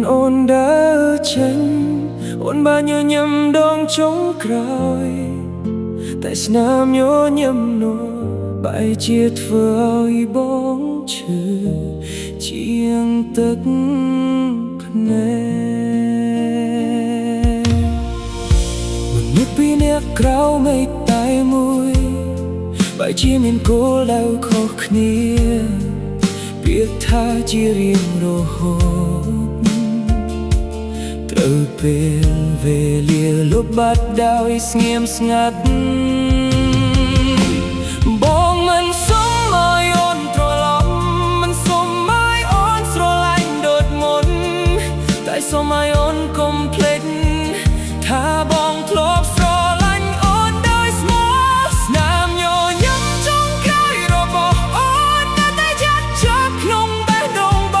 អូនដើរចេញអូនបានញញឹមដងចុងក្រោយតែស្នាមញញឹមនោះបែរជាធ្វើឲ្យបងឈឺជាងទឹកភ្នែកមនុស្សពីរនាក់ក្រៅមេឃតែមួយបែរជាមានគោលដៅខុសគ្នាពាក្យថាជារៀងរហូតត្រូវពេលវេលាលុបបាត់ដោយស្ងៀមស្ងាត់បងមិនសុំឲ្យអូនត្រឡប់មិនសុំឲ្យអូនស្រឡាញ់ដូចមុនតែសុំឲ្យអូនកុំភ្លេចថាបងធ្លាប់ស្រឡាញ់អូនដោយស្មោះស្នាមញញឹមចុងក្រោយរបស់អូននៅតែចាត់ជាប់ក្នុងបេះដូងប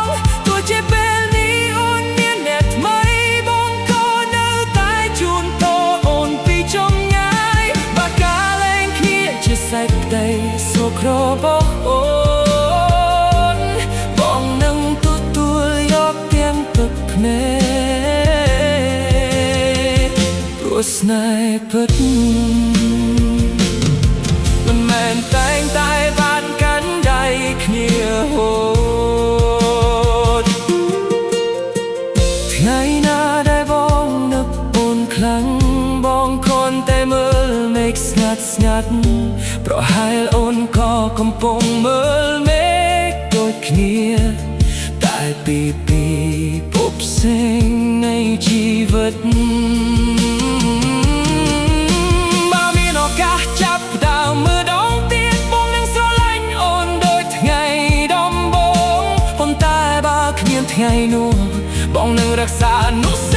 ងទោះជាពេលនេះអូនមានអ្នកថ្មីបងក៏នៅតែជូនតអូនពីចម្ងាយបើកាលលែងគ្នាជាសេចក្តីសុខរបស់អូនបងនឹងទទួលយកទាំងទឹកភ្នែកព្រោះស្នេហ៍ពិតមិនមែនតែងតែបានកាន់ដៃគ្នាហូតថ្ងៃណាដែលបងនឹកអូនខ្លាំងបងគ្រាន់តែមើលមេឃស្ងាត់ស្ងាត់ប្រហែលអូនក៏កំពុងមើលមេឃដូចគ្នាតែពីភពផ្សេងនៃជីវិតបើមានឱកាសចាប់ផ្ដើមមើលដងទៀតបងនឹងស្រឡាញ់អូនដូចថ្ងៃដំបូងប៉ុន្តែបើគ្មានថ្ងៃនោះបងនឹងរក្សាអនុស្សា